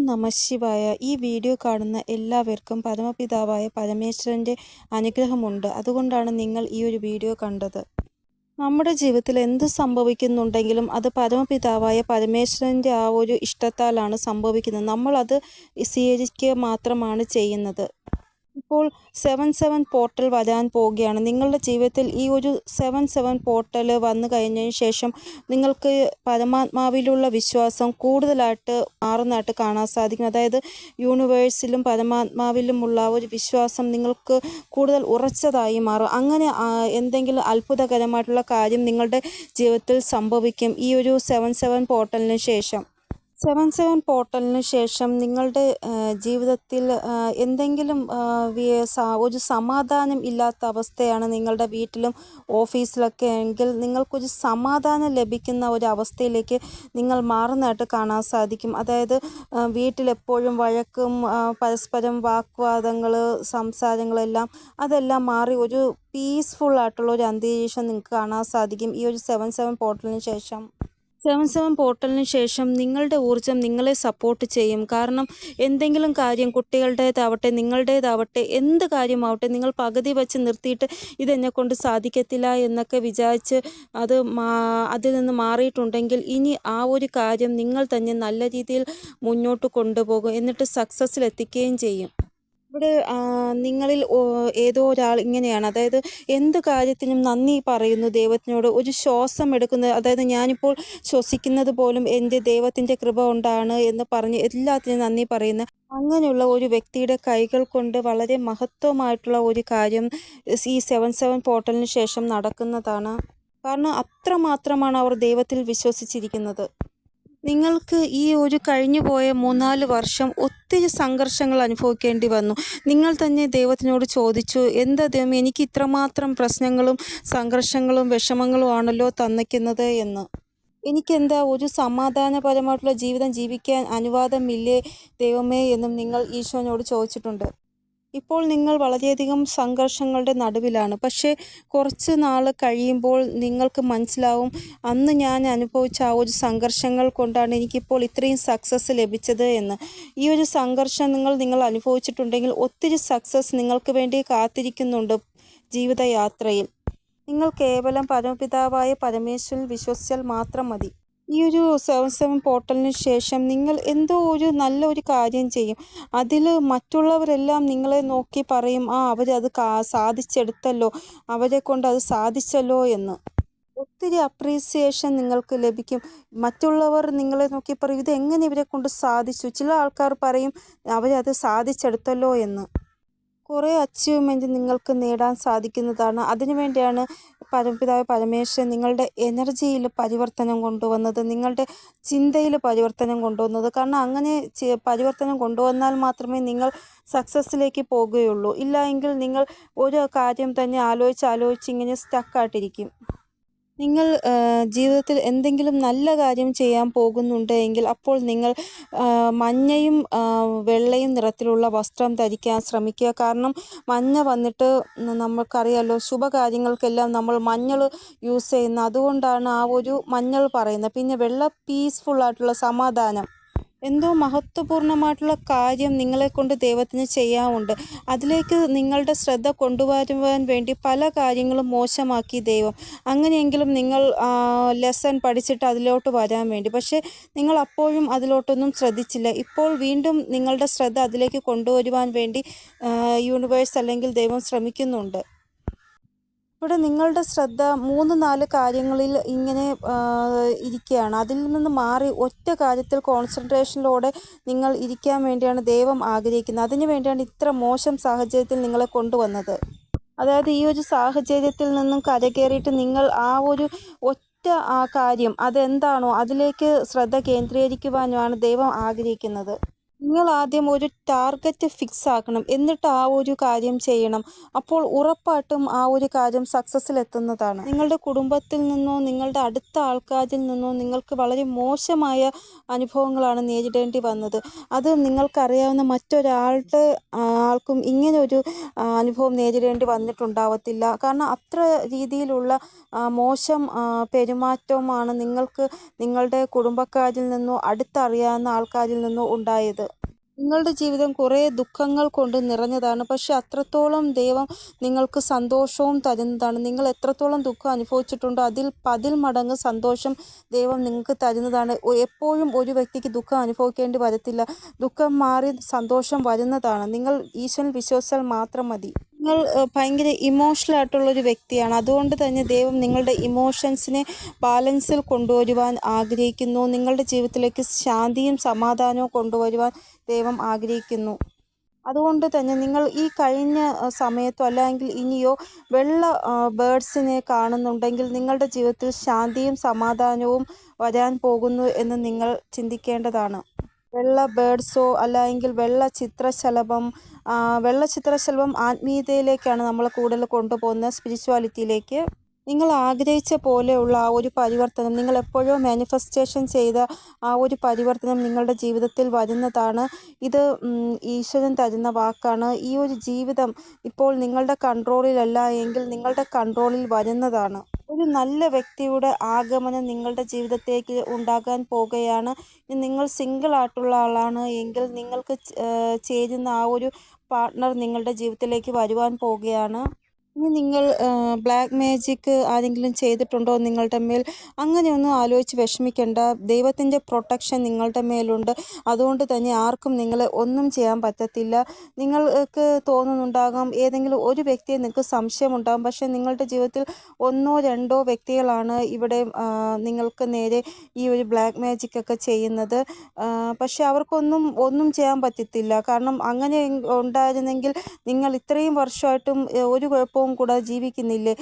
നമഃശിവായ. ഈ വീഡിയോ കാണുന്ന എല്ലാവർക്കും പരമപിതാവായ പരമേശ്വരൻ്റെ അനുഗ്രഹമുണ്ട്. അതുകൊണ്ടാണ് നിങ്ങൾ ഈ ഒരു വീഡിയോ കണ്ടത്. നമ്മുടെ ജീവിതത്തിൽ എന്ത് സംഭവിക്കുന്നുണ്ടെങ്കിലും അത് പരമപിതാവായ പരമേശ്വരൻ്റെ ആ ഒരു ഇഷ്ടത്താലാണ് സംഭവിക്കുന്നത്. നമ്മളത് സ്വീകരിക്കുക മാത്രമാണ് ചെയ്യുന്നത്. ഇപ്പോൾ 7/7 പോർട്ടൽ വരാൻ പോവുകയാണ്. നിങ്ങളുടെ ജീവിതത്തിൽ ഈ ഒരു 7/7 പോർട്ടൽ വന്നു കഴിഞ്ഞതിന് ശേഷം നിങ്ങൾക്ക് പരമാത്മാവിലുള്ള വിശ്വാസം കൂടുതലായിട്ട് മാറുന്നതായിട്ട് കാണാൻ സാധിക്കും. അതായത് യൂണിവേഴ്സിലും പരമാത്മാവിലുമുള്ള ഒരു വിശ്വാസം നിങ്ങൾക്ക് കൂടുതൽ ഉറച്ചതായി മാറും. അങ്ങനെ എന്തെങ്കിലും അത്ഭുതകരമായിട്ടുള്ള കാര്യം നിങ്ങളുടെ ജീവിതത്തിൽ സംഭവിക്കും ഈ ഒരു 7/7 പോർട്ടലിന് ശേഷം. 7/7 പോർട്ടലിന് ശേഷം നിങ്ങളുടെ ജീവിതത്തിൽ എന്തെങ്കിലും ഒരു സമാധാനം ഇല്ലാത്ത അവസ്ഥയാണ് നിങ്ങളുടെ വീട്ടിലും ഓഫീസിലൊക്കെ എങ്കിൽ നിങ്ങൾക്കൊരു സമാധാനം ലഭിക്കുന്ന ഒരു അവസ്ഥയിലേക്ക് നിങ്ങൾ മാറുന്നതായിട്ട് കാണാൻ സാധിക്കും. അതായത് വീട്ടിലെപ്പോഴും വഴക്കും പരസ്പരം വാഗ്വാദങ്ങൾ സംസാരങ്ങളെല്ലാം അതെല്ലാം മാറി ഒരു പീസ്ഫുൾ ആയിട്ടുള്ള ഒരു അന്തരീക്ഷം നിങ്ങൾക്ക് കാണാൻ സാധിക്കും ഈ ഒരു 7/7 പോർട്ടലിന് ശേഷം. 7/7 പോർട്ടലിന് ശേഷം നിങ്ങളുടെ ഊർജ്ജം നിങ്ങളെ സപ്പോർട്ട് ചെയ്യും. കാരണം എന്തെങ്കിലും കാര്യം കുട്ടികളുടേതാവട്ടെ നിങ്ങളുടേതാവട്ടെ എന്ത് കാര്യമാവട്ടെ നിങ്ങൾ പകുതി വച്ച് നിർത്തിയിട്ട് ഇതെന്നെക്കൊണ്ട് സാധിക്കത്തില്ല എന്നൊക്കെ വിചാരിച്ച് അതിൽ നിന്ന് മാറിയിട്ടുണ്ടെങ്കിൽ ഇനി ആ ഒരു കാര്യം നിങ്ങൾ തന്നെ നല്ല രീതിയിൽ മുന്നോട്ട് കൊണ്ടുപോകും. എന്നിട്ട് സക്സസ്സിലെത്തിക്കുകയും ചെയ്യും. ഇവിടെ നിങ്ങളിൽ ഏതോ ഒരാൾ ഇങ്ങനെയാണ്, അതായത് എന്ത് കാര്യത്തിനും നന്ദി പറയുന്നു ദൈവത്തിനോട്. ഒരു ശ്വാസം എടുക്കുന്നത്, അതായത് ഞാനിപ്പോൾ ശ്വസിക്കുന്നത് പോലും എൻ്റെ ദൈവത്തിൻ്റെ കൃപ കൊണ്ടാണ് എന്ന് പറഞ്ഞ് എല്ലാത്തിനും നന്ദി പറയുന്ന അങ്ങനെയുള്ള ഒരു വ്യക്തിയുടെ കൈകൾ കൊണ്ട് വളരെ മഹത്വമായിട്ടുള്ള ഒരു കാര്യം ഈ 7/7 പോർട്ടലിന് ശേഷം നടക്കുന്നതാണ്. കാരണം അത്രമാത്രമാണ് അവർ ദൈവത്തിൽ വിശ്വസിച്ചിരിക്കുന്നത്. നിങ്ങൾക്ക് ഈ ഒരു കഴിഞ്ഞു പോയ 3-4 വർഷം ഒത്തിരി സംഘർഷങ്ങൾ അനുഭവിക്കേണ്ടി വന്നു. നിങ്ങൾ തന്നെ ദൈവത്തിനോട് ചോദിച്ചു, എന്താ ദൈവമേ എനിക്ക് ഇത്രമാത്രം പ്രശ്നങ്ങളും സംഘർഷങ്ങളും വിഷമങ്ങളും ആണല്ലോ തന്നിക്കുന്നത് എന്ന്. എനിക്കെന്താ ഒരു സമാധാനപരമായിട്ടുള്ള ജീവിതം ജീവിക്കാൻ അനുവാദമില്ലേ ദൈവമേ എന്നും നിങ്ങൾ ഈശോനോട് ചോദിച്ചിട്ടുണ്ട്. ഇപ്പോൾ നിങ്ങൾ വളരെയധികം സംഘർഷങ്ങളുടെ നടുവിലാണ്. പക്ഷേ കുറച്ച് നാൾ കഴിയുമ്പോൾ നിങ്ങൾക്ക് മനസ്സിലാവും, അന്ന് ഞാൻ അനുഭവിച്ച ആ ഒരു സംഘർഷങ്ങൾ കൊണ്ടാണ് എനിക്കിപ്പോൾ ഇത്രയും സക്സസ് ലഭിച്ചത് എന്ന്. ഈ ഒരു സംഘർഷം നിങ്ങൾ അനുഭവിച്ചിട്ടുണ്ടെങ്കിൽ ഒത്തിരി സക്സസ് നിങ്ങൾക്ക് വേണ്ടി കാത്തിരിക്കുന്നുണ്ട് ജീവിതയാത്രയിൽ. നിങ്ങൾ കേവലം പരമപിതാവായ പരമേശ്വരനിൽ വിശ്വസിച്ചാൽ മാത്രം മതി. ഈ ഒരു 7/7 പോർട്ടലിന് ശേഷം നിങ്ങൾ എന്തോ ഒരു നല്ല ഒരു കാര്യം ചെയ്യും. അതിൽ മറ്റുള്ളവരെല്ലാം നിങ്ങളെ നോക്കി പറയും, അവരത് സാധിച്ചെടുത്തല്ലോ, അവരെ കൊണ്ട് അത് സാധിച്ചല്ലോ എന്ന്. ഒത്തിരി അപ്രീസിയേഷൻ നിങ്ങൾക്ക് ലഭിക്കും. മറ്റുള്ളവർ നിങ്ങളെ നോക്കി പറയും, ഇതെങ്ങനെ ഇവരെ കൊണ്ട് സാധിച്ചു. ചില ആൾക്കാർ പറയും അവരത് സാധിച്ചെടുത്തല്ലോ എന്ന്. കുറേ അച്ചീവ്മെൻറ്റ് നിങ്ങൾക്ക് നേടാൻ സാധിക്കുന്നതാണ്. അതിനുവേണ്ടിയാണ് പരമപിതാവ് പരമേശ്വരൻ നിങ്ങളുടെ എനർജിയിൽ പരിവർത്തനം കൊണ്ടുവന്നത്, നിങ്ങളുടെ ചിന്തയിൽ പരിവർത്തനം കൊണ്ടുവന്നത്. കാരണം അങ്ങനെ പരിവർത്തനം കൊണ്ടുവന്നാൽ മാത്രമേ നിങ്ങൾ സക്സസ്സിലേക്ക് പോകുകയുള്ളൂ. ഇല്ല എങ്കിൽ നിങ്ങൾ ഒരു കാര്യം തന്നെ ആലോചിച്ച് ഇങ്ങനെ സ്റ്റക്കായിട്ടിരിക്കും. നിങ്ങൾ ജീവിതത്തിൽ എന്തെങ്കിലും നല്ല കാര്യം ചെയ്യാൻ പോകുന്നുണ്ട് എങ്കിൽ അപ്പോൾ നിങ്ങൾ മഞ്ഞയും വെള്ളയും നിറത്തിലുള്ള വസ്ത്രം ധരിക്കാൻ ശ്രമിക്കുക. കാരണം മഞ്ഞ വന്നിട്ട് നമുക്കറിയാമല്ലോ, ശുഭകാര്യങ്ങൾക്കെല്ലാം നമ്മൾ മഞ്ഞൾ യൂസ് ചെയ്യുന്നത്. അതുകൊണ്ടാണ് ആ ഒരു മഞ്ഞൾ പറയുന്നത്. പിന്നെ വെള്ള പീസ്ഫുള്ളായിട്ടുള്ള സമാധാനം, എന്തോ മഹത്വപൂർണ്ണമായിട്ടുള്ള കാര്യം നിങ്ങളെക്കൊണ്ട് ദൈവത്തിന് ചെയ്യാനുണ്ട്. അതിലേക്ക് നിങ്ങളുടെ ശ്രദ്ധ കൊണ്ടുവരുവാൻ വേണ്ടി പല കാര്യങ്ങളും മോശമാക്കി ദൈവം. അങ്ങനെയെങ്കിലും നിങ്ങൾ ലെസൺ പഠിച്ചിട്ട് അതിലോട്ട് വരാൻ വേണ്ടി. പക്ഷേ നിങ്ങൾ അപ്പോഴും അതിലോട്ടൊന്നും ശ്രദ്ധിച്ചില്ല. ഇപ്പോൾ വീണ്ടും നിങ്ങളുടെ ശ്രദ്ധ അതിലേക്ക് കൊണ്ടുവരുവാൻ വേണ്ടി യൂണിവേഴ്സ് അല്ലെങ്കിൽ ദൈവം ശ്രമിക്കുന്നുണ്ട്. ഇവിടെ നിങ്ങളുടെ ശ്രദ്ധ 3-4 കാര്യങ്ങളിൽ ഇങ്ങനെ ഇരിക്കുകയാണ്. അതിൽ നിന്ന് മാറി ഒറ്റ കാര്യത്തിൽ കോൺസെൻട്രേഷനിലൂടെ നിങ്ങൾ ഇരിക്കാൻ വേണ്ടിയാണ് ദൈവം ആഗ്രഹിക്കുന്നത്. അതിനു വേണ്ടിയാണ് ഇത്ര മോശം സാഹചര്യത്തിൽ നിങ്ങളെ കൊണ്ടുവന്നത്. അതായത് ഈ ഒരു സാഹചര്യത്തിൽ നിന്നും കരകയറിയിട്ട് നിങ്ങൾ ആ ഒരു ഒറ്റ കാര്യം അതെന്താണോ അതിലേക്ക് ശ്രദ്ധ കേന്ദ്രീകരിക്കുവാനുമാണ് ദൈവം ആഗ്രഹിക്കുന്നത്. നിങ്ങൾ ആദ്യം ഒരു ടാർഗറ്റ് ഫിക്സ് ആക്കണം, എന്നിട്ട് ആ ഒരു കാര്യം ചെയ്യണം. അപ്പോൾ ഉറപ്പായിട്ടും ആ ഒരു കാര്യം സക്സസ്സിലെത്തുന്നതാണ്. നിങ്ങളുടെ കുടുംബത്തിൽ നിന്നോ നിങ്ങളുടെ അടുത്ത ആൾക്കാരിൽ നിന്നോ നിങ്ങൾക്ക് വളരെ മോശമായ അനുഭവങ്ങളാണ് നേരിടേണ്ടി വന്നത്. അത് നിങ്ങൾക്കറിയാവുന്ന ആൾക്കും ഇങ്ങനെ ഒരു അനുഭവം നേരിടേണ്ടി വന്നിട്ടുണ്ടാവത്തില്ല. കാരണം അത്ര രീതിയിലുള്ള മോശം പെരുമാറ്റമാണ് നിങ്ങൾക്ക് നിങ്ങളുടെ കുടുംബക്കാരിൽ നിന്നോ അടുത്തറിയാവുന്ന ആൾക്കാരിൽ നിന്നോ ഉണ്ടായത്. നിങ്ങളുടെ ജീവിതം കുറേ ദുഃഖങ്ങൾ കൊണ്ട് നിറഞ്ഞതാണ്. പക്ഷെ അത്രത്തോളം ദൈവം നിങ്ങൾക്ക് സന്തോഷവും തരുന്നതാണ്. നിങ്ങൾ എത്രത്തോളം ദുഃഖം അനുഭവിച്ചിട്ടുണ്ടോ അതിൽ 10 മടങ്ങ് സന്തോഷം ദൈവം നിങ്ങൾക്ക് തരുന്നതാണ്. എപ്പോഴും ഒരു വ്യക്തിക്ക് ദുഃഖം അനുഭവിക്കേണ്ടി വരത്തില്ല. ദുഃഖം മാറി സന്തോഷം വരുന്നതാണ്. നിങ്ങൾ ഈശ്വരനിൽ വിശ്വസിച്ചാൽ മാത്രം മതി. നിങ്ങൾ ഭയങ്കര ഇമോഷണൽ ആയിട്ടുള്ളൊരു വ്യക്തിയാണ്. അതുകൊണ്ട് തന്നെ ദൈവം നിങ്ങളുടെ ഇമോഷൻസിനെ ബാലൻസിൽ കൊണ്ടുവരുവാൻ ആഗ്രഹിക്കുന്നു. നിങ്ങളുടെ ജീവിതത്തിലേക്ക് ശാന്തിയും സമാധാനവും കൊണ്ടുവരുവാൻ ദൈവം ആഗ്രഹിക്കുന്നു. അതുകൊണ്ട് തന്നെ നിങ്ങൾ ഈ കഴിഞ്ഞ സമയത്തോ അല്ലെങ്കിൽ ഇനിയോ വെള്ള ബേഡ്സിനെ കാണുന്നുണ്ടെങ്കിൽ നിങ്ങളുടെ ജീവിതത്തിൽ ശാന്തിയും സമാധാനവും വരാൻ പോകുന്നു എന്ന് നിങ്ങൾ ചിന്തിക്കേണ്ടതാണ്. വെള്ള ബേഡ്സോ അല്ലെങ്കിൽ വെള്ള ചിത്രശലഭം ആത്മീയതയിലേക്കാണ് നമ്മളെ കൂടുതൽ കൊണ്ടുപോകുന്നത്, സ്പിരിച്വാലിറ്റിയിലേക്ക്. നിങ്ങൾ ആഗ്രഹിച്ച പോലെയുള്ള ആ ഒരു പരിവർത്തനം, നിങ്ങൾ എപ്പോഴോ മാനിഫെസ്റ്റേഷൻ ചെയ്ത ആ ഒരു പരിവർത്തനം നിങ്ങളുടെ ജീവിതത്തിൽ വരുന്നതാണ്. ഇത് ഈശ്വരൻ തരുന്ന വാക്കാണ്. ഈ ഒരു ജീവിതം ഇപ്പോൾ നിങ്ങളുടെ കൺട്രോളിലല്ല എങ്കിൽ നിങ്ങളുടെ കൺട്രോളിൽ വരുന്നതാണ്. ഒരു നല്ല വ്യക്തിയുടെ ആഗമനം നിങ്ങളുടെ ജീവിതത്തേക്ക് ഉണ്ടാകാൻ പോകുകയാണ്. നിങ്ങൾ സിംഗിൾ ആയിട്ടുള്ള ആളാണ് എങ്കിൽ നിങ്ങൾക്ക് ചേരുന്ന ആ ഒരു പാർട്ട്ണർ നിങ്ങളുടെ ജീവിതത്തിലേക്ക് വരുവാൻ പോവുകയാണ്. ഇനി നിങ്ങൾ ബ്ലാക്ക് മാജിക് ആരെങ്കിലും ചെയ്തിട്ടുണ്ടോ നിങ്ങളുടെ മേൽ? അങ്ങനെയൊന്നും ആലോചിച്ച് വിഷമിക്കേണ്ട. ദൈവത്തിൻ്റെ പ്രൊട്ടക്ഷൻ നിങ്ങളുടെ മേലുണ്ട്. അതുകൊണ്ട് തന്നെ ആർക്കും നിങ്ങളെ ഒന്നും ചെയ്യാൻ പറ്റത്തില്ല. നിങ്ങൾക്ക് തോന്നുന്നുണ്ടാകാം ഏതെങ്കിലും ഒരു വ്യക്തിയെ നിങ്ങൾക്ക് സംശയമുണ്ടാകും. പക്ഷേ നിങ്ങളുടെ ജീവിതത്തിൽ 1 2 വ്യക്തികളാണ് ഇവിടെ നിങ്ങൾക്ക് നേരെ ഈ ഒരു ബ്ലാക്ക് മാജിക് ഒക്കെ ചെയ്യുന്നത്. പക്ഷേ ഒന്നും ചെയ്യാൻ പറ്റത്തില്ല. കാരണം അങ്ങനെ ഉണ്ടായിരുന്നെങ്കിൽ നിങ്ങൾ ഇത്രയും വർഷമായിട്ടും ഒരു കുഴപ്പവും കൂടാതെ ജീവിക്കുന്നില്ലേ?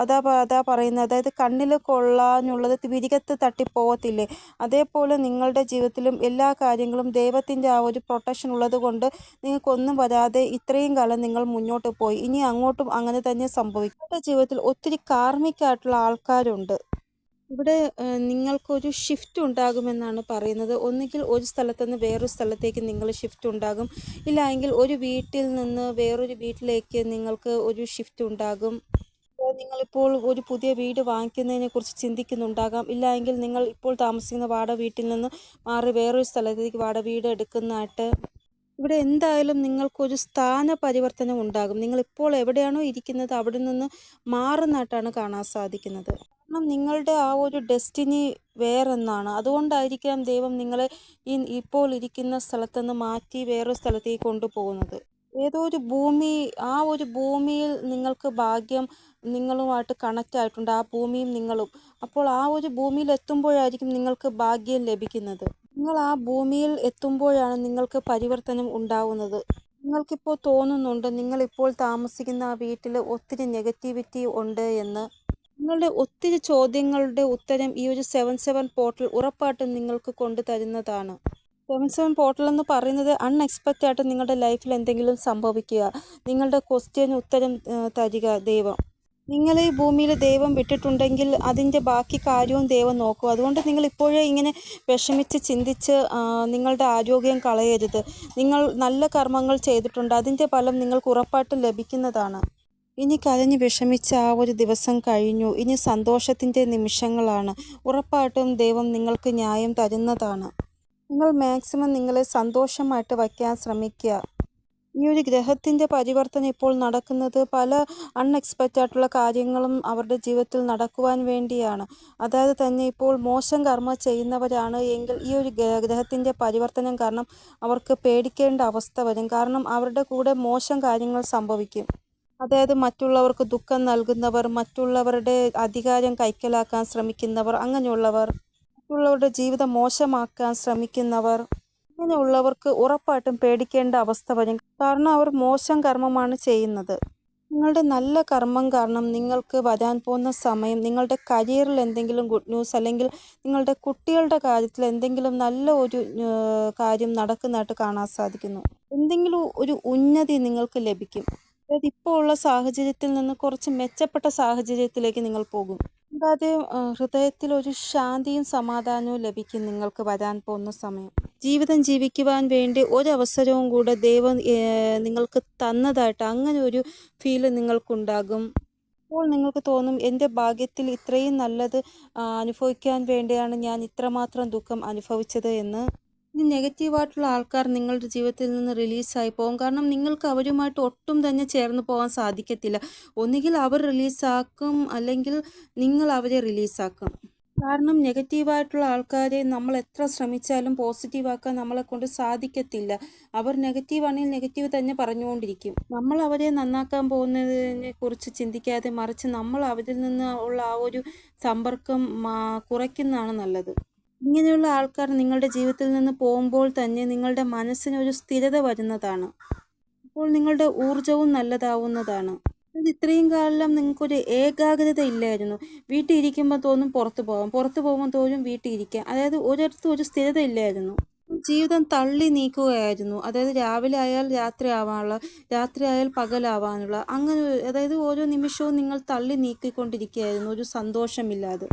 അതാ പറയുന്നത്, അതായത് കണ്ണിൽ കൊള്ളാനുള്ളത് വിരികത്ത് തട്ടിപ്പോകത്തില്ലേ? അതേപോലെ നിങ്ങളുടെ ജീവിതത്തിലും എല്ലാ കാര്യങ്ങളും ദൈവത്തിൻ്റെ ആ ഒരു പ്രൊട്ടക്ഷൻ ഉള്ളത് കൊണ്ട് നിങ്ങൾക്കൊന്നും വരാതെ ഇത്രയും കാലം നിങ്ങൾ മുന്നോട്ട് പോയി. ഇനി അങ്ങോട്ടും അങ്ങനെ തന്നെ സംഭവിക്കും. നിങ്ങളുടെ ജീവിതത്തിൽ ഒത്തിരി കാർമികമായിട്ടുള്ള ആൾക്കാരുണ്ട്. ഇവിടെ നിങ്ങൾക്കൊരു ഷിഫ്റ്റ് ഉണ്ടാകുമെന്നാണ് പറയുന്നത്. ഒന്നുകിൽ ഒരു സ്ഥലത്ത് നിന്ന് വേറൊരു സ്ഥലത്തേക്ക് നിങ്ങൾ ഷിഫ്റ്റ് ഉണ്ടാകും. ഇല്ലായെങ്കിൽ ഒരു വീട്ടിൽ നിന്ന് വേറൊരു വീട്ടിലേക്ക് നിങ്ങൾക്ക് ഒരു ഷിഫ്റ്റ് ഉണ്ടാകും. നിങ്ങളിപ്പോൾ ഒരു പുതിയ വീട് വാങ്ങിക്കുന്നതിനെക്കുറിച്ച് ചിന്തിക്കുന്നുണ്ടാകാം. ഇല്ലായെങ്കിൽ നിങ്ങൾ ഇപ്പോൾ താമസിക്കുന്ന വാടക വീട്ടിൽ നിന്ന് മാറി വേറൊരു സ്ഥലത്തേക്ക് വാടക വീട് എടുക്കുന്നതായിട്ട്. ഇവിടെ എന്തായാലും നിങ്ങൾക്കൊരു സ്ഥാന പരിവർത്തനം ഉണ്ടാകും. നിങ്ങളിപ്പോൾ എവിടെയാണോ ഇരിക്കുന്നത് അവിടെ നിന്ന് മാറുന്നതായിട്ടാണ് കാണാൻ സാധിക്കുന്നത്. കാരണം നിങ്ങളുടെ ആ ഒരു ഡെസ്റ്റിനി വേറൊന്നാണ്. അതുകൊണ്ടായിരിക്കാം ദൈവം നിങ്ങളെ ഇപ്പോൾ ഇരിക്കുന്ന സ്ഥലത്തുനിന്ന് മാറ്റി വേറൊരു സ്ഥലത്തേക്ക് കൊണ്ടുപോകുന്നത്. ഏതോ ഒരു ആ ഒരു ഭൂമിയിൽ നിങ്ങൾക്ക് ഭാഗ്യം നിങ്ങളുമായിട്ട് കണക്റ്റ് ആയിട്ടുണ്ട്, ആ ഭൂമിയും നിങ്ങളും. അപ്പോൾ ആ ഒരു ഭൂമിയിൽ എത്തുമ്പോഴായിരിക്കും നിങ്ങൾക്ക് ഭാഗ്യം ലഭിക്കുന്നത്. നിങ്ങൾ ആ ഭൂമിയിൽ എത്തുമ്പോഴാണ് നിങ്ങൾക്ക് പരിവർത്തനം ഉണ്ടാവുന്നത്. നിങ്ങൾക്കിപ്പോൾ തോന്നുന്നുണ്ട് നിങ്ങളിപ്പോൾ താമസിക്കുന്ന ആ വീട്ടിൽ ഒത്തിരി നെഗറ്റിവിറ്റി ഉണ്ട് എന്ന്. നിങ്ങളുടെ ഒത്തിരി ചോദ്യങ്ങളുടെ ഉത്തരം ഈ ഒരു 7/7 പോർട്ടൽ ഉറപ്പായിട്ടും നിങ്ങൾക്ക് കൊണ്ടുതരുന്നതാണ്. 7/7 പോർട്ടൽ എന്ന് പറയുന്നത് അൺഎക്സ്പെക്റ്റഡ് ആയിട്ട് നിങ്ങളുടെ ലൈഫിൽ എന്തെങ്കിലും സംഭവിക്കുക, നിങ്ങളുടെ ക്വസ്റ്റ്യന് ഉത്തരം തരിക ദൈവം. നിങ്ങൾ ഈ ഭൂമിയിൽ ദൈവം വിട്ടിട്ടുണ്ടെങ്കിൽ അതിൻ്റെ ബാക്കി കാര്യവും ദൈവം നോക്കും. അതുകൊണ്ട് നിങ്ങൾ ഇപ്പോഴേ ഇങ്ങനെ വിഷമിച്ച് ചിന്തിച്ച് നിങ്ങളുടെ ആരോഗ്യം കളയരുത്. നിങ്ങൾ നല്ല കർമ്മങ്ങൾ ചെയ്തിട്ടുണ്ട്, അതിൻ്റെ ഫലം നിങ്ങൾക്ക് ഉറപ്പായിട്ടും ലഭിക്കുന്നതാണ്. ഇനി കരഞ്ഞ് വിഷമിച്ച ആ ഒരു ദിവസം കഴിഞ്ഞു. ഇനി സന്തോഷത്തിൻ്റെ നിമിഷങ്ങളാണ്. ഉറപ്പായിട്ടും ദൈവം നിങ്ങൾക്ക് ന്യായം തരുന്നതാണ്. നിങ്ങൾ മാക്സിമം നിങ്ങളെ സന്തോഷമായിട്ട് വയ്ക്കാൻ ശ്രമിക്കുക. ഈ ഒരു ഗ്രഹത്തിൻ്റെ പരിവർത്തനം ഇപ്പോൾ നടക്കുന്നത് പല അൺഎക്സ്പെക്റ്റഡ് ആയിട്ടുള്ള കാര്യങ്ങളും അവരുടെ ജീവിതത്തിൽ നടക്കുവാൻ വേണ്ടിയാണ്. അതായത് തന്നെ ഇപ്പോൾ മോശം കർമ്മം ചെയ്യുന്നവരാണ് എങ്കിൽ ഈ ഒരു ഗ്രഹത്തിൻ്റെ പരിവർത്തനം കാരണം അവർക്ക് പേടിക്കേണ്ട അവസ്ഥ വരും. കാരണം അവരുടെ കൂടെ മോശം കാര്യങ്ങൾ സംഭവിക്കും. അതായത് മറ്റുള്ളവർക്ക് ദുഃഖം നൽകുന്നവർ, മറ്റുള്ളവരുടെ അധികാരം കൈക്കലാക്കാൻ ശ്രമിക്കുന്നവർ, അങ്ങനെയുള്ളവർ, മറ്റുള്ളവരുടെ ജീവിതം മോശമാക്കാൻ ശ്രമിക്കുന്നവർ, ഇങ്ങനെയുള്ളവർക്ക് ഉറപ്പായിട്ടും പേടിക്കേണ്ട അവസ്ഥ വരും. കാരണം അവർ മോശം കർമ്മമാണ് ചെയ്യുന്നത്. നിങ്ങളുടെ നല്ല കർമ്മം കാരണം നിങ്ങൾക്ക് വരാൻ പോകുന്ന സമയം നിങ്ങളുടെ കരിയറിൽ എന്തെങ്കിലും ഗുഡ് ന്യൂസ് അല്ലെങ്കിൽ നിങ്ങളുടെ കുട്ടികളുടെ കാര്യത്തിൽ എന്തെങ്കിലും നല്ല ഒരു കാര്യം നടക്കുന്നതായിട്ട് കാണാൻ സാധിക്കുന്നു. എന്തെങ്കിലും ഒരു ഉന്നതി നിങ്ങൾക്ക് ലഭിക്കും. അതായത് ഇപ്പോൾ ഉള്ള സാഹചര്യത്തിൽ നിന്ന് കുറച്ച് മെച്ചപ്പെട്ട സാഹചര്യത്തിലേക്ക് നിങ്ങൾ പോകും. കൂടാതെ ഹൃദയത്തിൽ ഒരു ശാന്തിയും സമാധാനവും ലഭിക്കും നിങ്ങൾക്ക് വരാൻ പോകുന്ന സമയം. ജീവിതം ജീവിക്കുവാൻ വേണ്ടി ഒരവസരവും കൂടെ ദൈവം നിങ്ങൾക്ക് തന്നതായിട്ട് അങ്ങനെ ഒരു ഫീല് നിങ്ങൾക്കുണ്ടാകും. അപ്പോൾ നിങ്ങൾക്ക് തോന്നും എൻ്റെ ഭാഗ്യത്തിൽ ഇത്രയും നല്ലത് അനുഭവിക്കാൻ വേണ്ടിയാണ് ഞാൻ ഇത്രമാത്രം ദുഃഖം അനുഭവിച്ചത് എന്ന്. ഈ നെഗറ്റീവായിട്ടുള്ള ആൾക്കാർ നിങ്ങളുടെ ജീവിതത്തിൽ നിന്ന് റിലീസായി പോകും. കാരണം നിങ്ങൾക്ക് അവരുമായിട്ട് ഒട്ടും തന്നെ ചേർന്ന് പോകാൻ സാധിക്കത്തില്ല. ഒന്നുകിൽ അവർ റിലീസാക്കും, അല്ലെങ്കിൽ നിങ്ങൾ അവരെ റിലീസാക്കും. കാരണം നെഗറ്റീവായിട്ടുള്ള ആൾക്കാരെ നമ്മൾ എത്ര ശ്രമിച്ചാലും പോസിറ്റീവാക്കാൻ നമ്മളെക്കൊണ്ട് സാധിക്കത്തില്ല. അവർ നെഗറ്റീവാണെങ്കിൽ നെഗറ്റീവ് തന്നെ പറഞ്ഞുകൊണ്ടിരിക്കും. നമ്മൾ അവരെ നന്നാക്കാൻ പോകുന്നതിനെ കുറിച്ച് ചിന്തിക്കാതെ മറിച്ച് നമ്മൾ അവരിൽ നിന്ന് ഉള്ള ആ ഒരു സമ്പർക്കം കുറയ്ക്കുന്നതാണ് നല്ലത്. ഇങ്ങനെയുള്ള ആൾക്കാർ നിങ്ങളുടെ ജീവിതത്തിൽ നിന്ന് പോകുമ്പോൾ തന്നെ നിങ്ങളുടെ മനസ്സിനൊരു സ്ഥിരത വരുന്നതാണ്. അപ്പോൾ നിങ്ങളുടെ ഊർജവും നല്ലതാവുന്നതാണ്. ഇത്രയും കാലം നിങ്ങൾക്കൊരു ഏകാഗ്രത ഇല്ലായിരുന്നു. വീട്ടിൽ ഇരിക്കുമ്പോൾ തോന്നും പുറത്ത് പോകാം, പുറത്ത് പോകുമ്പോൾ തോന്നും വീട്ടിൽ ഇരിക്കാം. അതായത് ഒരിടത്തും ഒരു സ്ഥിരത ഇല്ലായിരുന്നു. ജീവിതം തള്ളി നീക്കുകയായിരുന്നു. അതായത് രാവിലെ ആയാൽ രാത്രി ആവാനുള്ള, രാത്രി ആയാൽ പകലാവാനുള്ള, അങ്ങനെ അതായത് ഓരോ നിമിഷവും നിങ്ങൾ തള്ളി നീക്കിക്കൊണ്ടിരിക്കുകയായിരുന്നു ഒരു സന്തോഷമില്ലാതെ.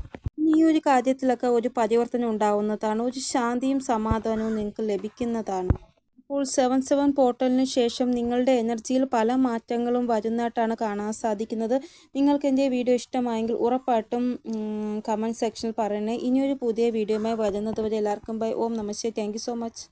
ഈ ഒരു കാര്യത്തിലൊക്കെ ഒരു പരിവർത്തനം ഉണ്ടാവുന്നതാണ്. ഒരു ശാന്തിയും സമാധാനവും നിങ്ങൾക്ക് ലഭിക്കുന്നതാണ്. അപ്പോൾ 7/7 പോർട്ടലിന് ശേഷം നിങ്ങളുടെ എനർജിയിൽ പല മാറ്റങ്ങളും വരുന്നതായിട്ടാണ് കാണാൻ സാധിക്കുന്നത്. നിങ്ങൾക്ക് എൻ്റെ വീഡിയോ ഇഷ്ടമായെങ്കിൽ ഉറപ്പായിട്ടും കമൻറ്റ് സെക്ഷനിൽ പറയണേ. ഇനിയൊരു പുതിയ വീഡിയോയുമായി വരുന്നത് വരെ എല്ലാവർക്കും ബൈ. ഓം നമസ്തേ. Thank you so much.